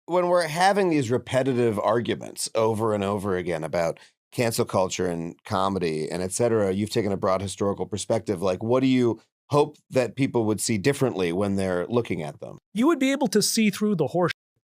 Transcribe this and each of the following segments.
when we're having these repetitive arguments over and over again about cancel culture and comedy and et cetera, you've taken a broad historical perspective. Like, what do you hope that people would see differently when they're looking at them? You would be able to see through the horse.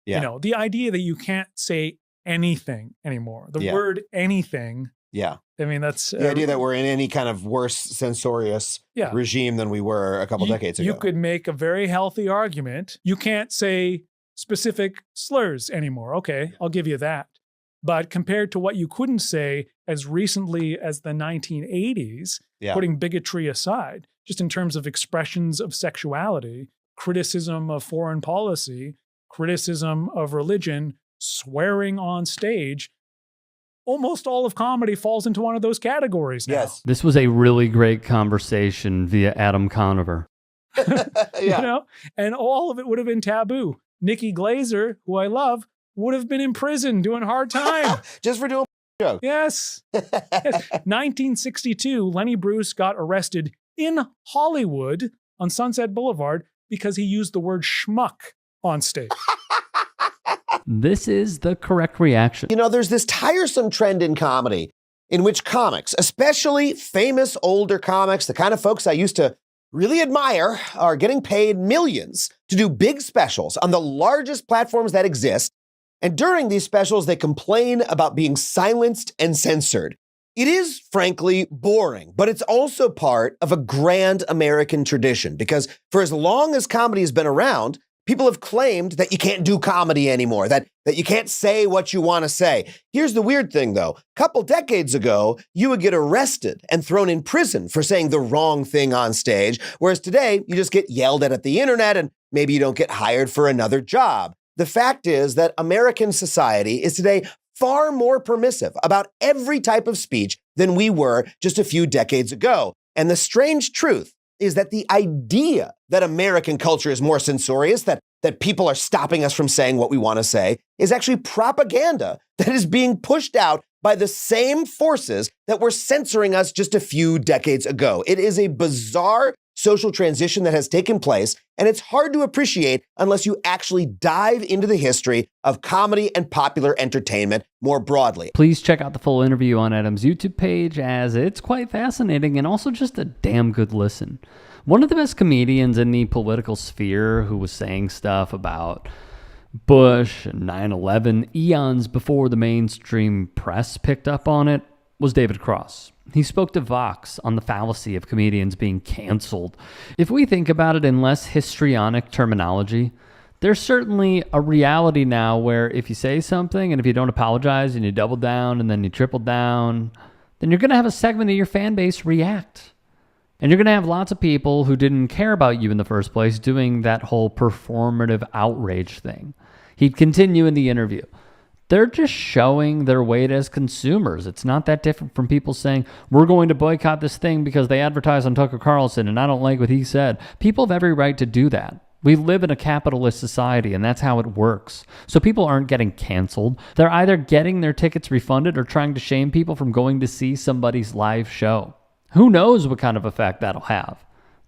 Yeah. You know, the idea that you can't say anything anymore. The Yeah. word anything. Yeah. I mean, that's The idea that we're in any kind of worse censorious Yeah. regime than we were a couple decades ago. You could make a very healthy argument. You can't say specific slurs anymore. Okay, I'll give you that. But compared to what you couldn't say as recently as the 1980s, Yeah. putting bigotry aside, just in terms of expressions of sexuality, criticism of foreign policy, criticism of religion, swearing on stage, almost all of comedy falls into one of those categories now. Yes. This was a really great conversation via Adam Conover. Yeah. You know, and all of it would have been taboo. Nikki Glazer, who I love, would have been in prison doing hard time. Just for doing jokes. Yes. 1962, Lenny Bruce got arrested in Hollywood on Sunset Boulevard because he used the word schmuck on stage. This is the correct reaction. You know, there's this tiresome trend in comedy in which comics, especially famous older comics, the kind of folks I used to really admire, are getting paid millions to do big specials on the largest platforms that exist. And during these specials, they complain about being silenced and censored. It is, frankly, boring, but it's also part of a grand American tradition because for as long as comedy has been around, people have claimed that you can't do comedy anymore, that you can't say what you want to say. Here's the weird thing, though. A couple decades ago, you would get arrested and thrown in prison for saying the wrong thing on stage, whereas today, you just get yelled at the internet and maybe you don't get hired for another job. The fact is that American society is today far more permissive about every type of speech than we were just a few decades ago. And the strange truth is that the idea that American culture is more censorious, that people are stopping us from saying what we want to say, is actually propaganda that is being pushed out by the same forces that were censoring us just a few decades ago. It is a bizarre social transition that has taken place, and it's hard to appreciate unless you actually dive into the history of comedy and popular entertainment more broadly. Please check out the full interview on Adam's YouTube page, as it's quite fascinating and also just a damn good listen. One of the best comedians in the political sphere who was saying stuff about Bush and 9/11 eons before the mainstream press picked up on it was David Cross. He spoke to Vox on the fallacy of comedians being canceled. If we think about it in less histrionic terminology, there's certainly a reality now where if you say something and if you don't apologize and you double down and then you triple down, then you're going to have a segment of your fan base react. And you're going to have lots of people who didn't care about you in the first place doing that whole performative outrage thing. He'd continue in the interview. They're just showing their weight as consumers. It's not that different from people saying, we're going to boycott this thing because they advertise on Tucker Carlson and I don't like what he said. People have every right to do that. We live in a capitalist society and that's how it works. So people aren't getting canceled. They're either getting their tickets refunded or trying to shame people from going to see somebody's live show. Who knows what kind of effect that'll have?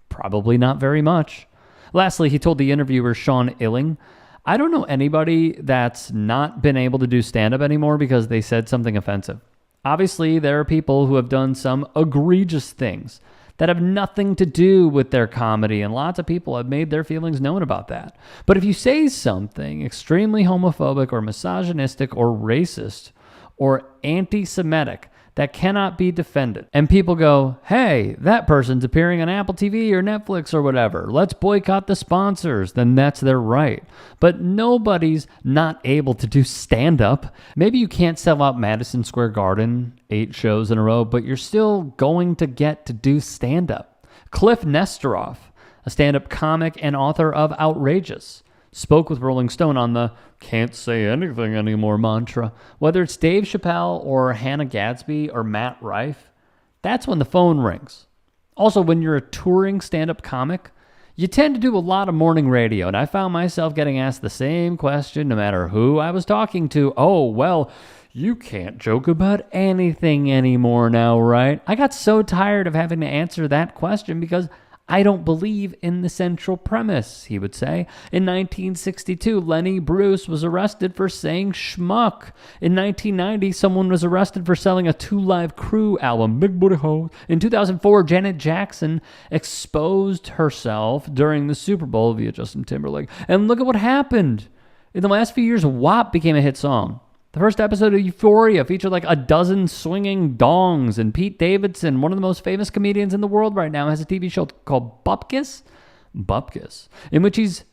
Probably not very much. Lastly, he told the interviewer Sean Illing, I don't know anybody that's not been able to do stand-up anymore because they said something offensive. Obviously, there are people who have done some egregious things that have nothing to do with their comedy, and lots of people have made their feelings known about that. But if you say something extremely homophobic or misogynistic or racist or anti-Semitic that cannot be defended, and people go, hey, that person's appearing on Apple TV or Netflix or whatever, let's boycott the sponsors, then that's their right. But nobody's not able to do stand-up. Maybe you can't sell out Madison Square Garden 8 shows in a row, but you're still going to get to do stand-up. Cliff Nestoroff, a stand-up comic and author of Outrageous, spoke with Rolling Stone on the can't say anything anymore mantra. Whether it's Dave Chappelle or Hannah Gadsby or Matt Rife, that's when the phone rings. Also, when you're a touring stand-up comic, you tend to do a lot of morning radio, and I found myself getting asked the same question no matter who I was talking to. Oh, well, you can't joke about anything anymore now, right? I got so tired of having to answer that question because I don't believe in the central premise, he would say. In 1962, Lenny Bruce was arrested for saying schmuck. In 1990, someone was arrested for selling a 2 Live Crew album, Big Booty Hole. In 2004, Janet Jackson exposed herself during the Super Bowl via Justin Timberlake. And look at what happened. In the last few years, WAP became a hit song. The first episode of Euphoria featured like a dozen swinging dongs, and Pete Davidson, one of the most famous comedians in the world right now, has a TV show called Bupkis, in which he's,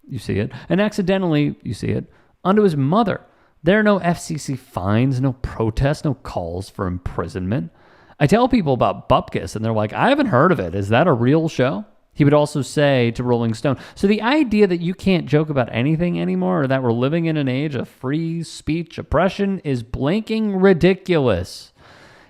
you see it, and accidentally, you see it, onto his mother. There are no FCC fines, no protests, no calls for imprisonment. I tell people about Bupkis, and they're like, I haven't heard of it. Is that a real show? He would also say to Rolling Stone, so the idea that you can't joke about anything anymore, or that we're living in an age of free speech oppression, is blanking ridiculous.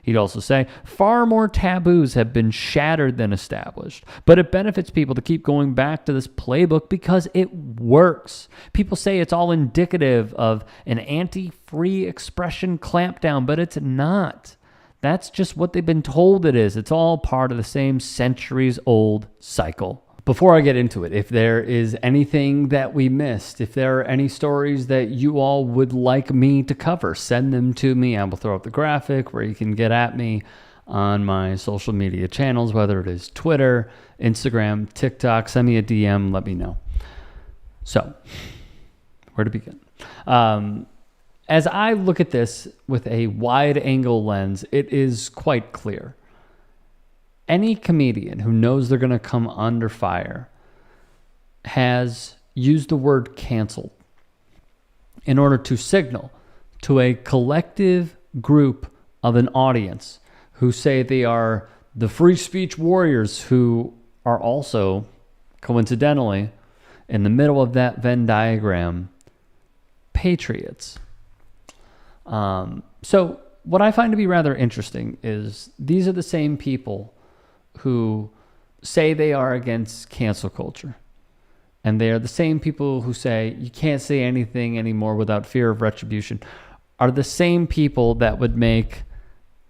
He'd also say, far more taboos have been shattered than established, but it benefits people to keep going back to this playbook because it works. People say it's all indicative of an anti-free expression clampdown, but it's not. That's just what they've been told it is. It's all part of the same centuries-old cycle. Before I get into it, if there is anything that we missed, if there are any stories that you all would like me to cover, send them to me. I will throw up the graphic where you can get at me on my social media channels, whether it is Twitter, Instagram, TikTok. Send me a DM. Let me know. So, where to begin? As I look at this with a wide-angle lens, it is quite clear. Any comedian who knows they're going to come under fire has used the word canceled in order to signal to a collective group of an audience who say they are the free speech warriors, who are also, coincidentally, in the middle of that Venn diagram, patriots. So what I find to be rather interesting is these are the same people who say they are against cancel culture. And they are the same people who say you can't say anything anymore without fear of retribution, are the same people that would make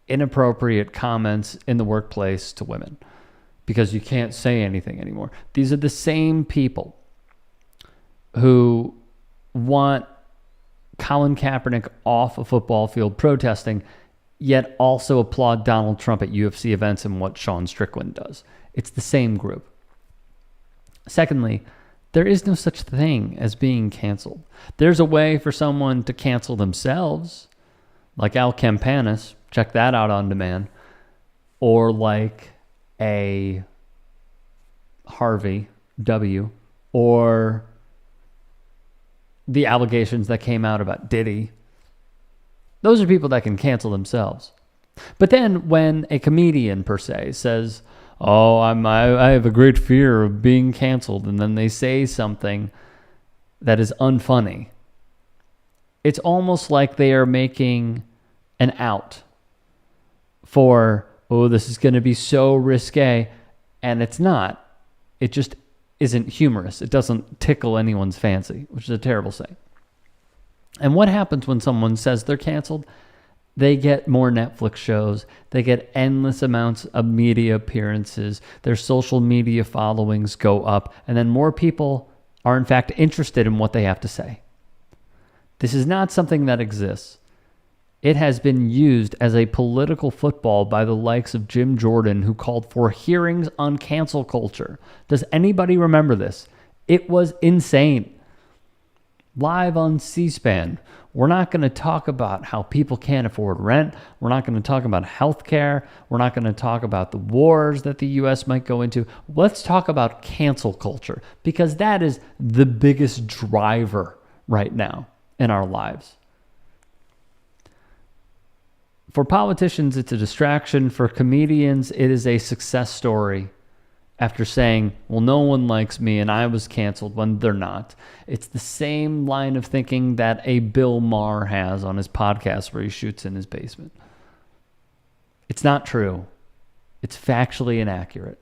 inappropriate comments in the workplace to women because you can't say anything anymore. These are the same people who want Colin Kaepernick off a football field protesting, yet also applaud Donald Trump at UFC events and what Sean Strickland does. It's the same group. Secondly, there is no such thing as being canceled. There's a way for someone to cancel themselves, like Al Campanis, check that out on demand, or like a Harvey W., or the allegations that came out about Diddy. Those are people that can cancel themselves. But then when a comedian, per se, says, oh, I have a great fear of being canceled, and then they say something that is unfunny, it's almost like they are making an out for, oh, this is going to be so risque, and it's not. It just isn't humorous. It doesn't tickle anyone's fancy, which is a terrible thing. And what happens when someone says they're canceled? They get more Netflix shows. They get endless amounts of media appearances. Their social media followings go up. And then more people are, in fact, interested in what they have to say. This is not something that exists. It has been used as a political football by the likes of Jim Jordan, who called for hearings on cancel culture. Does anybody remember this? It was insane. Live on C-SPAN. We're not going to talk about how people can't afford rent. We're not going to talk about healthcare. We're not going to talk about the wars that the U.S. might go into. Let's talk about cancel culture, because that is the biggest driver right now in our lives. For politicians, it's a distraction. For comedians, it is a success story after saying, well, no one likes me and I was canceled, when they're not. It's the same line of thinking that a Bill Maher has on his podcast where he shoots in his basement. It's not true. It's factually inaccurate.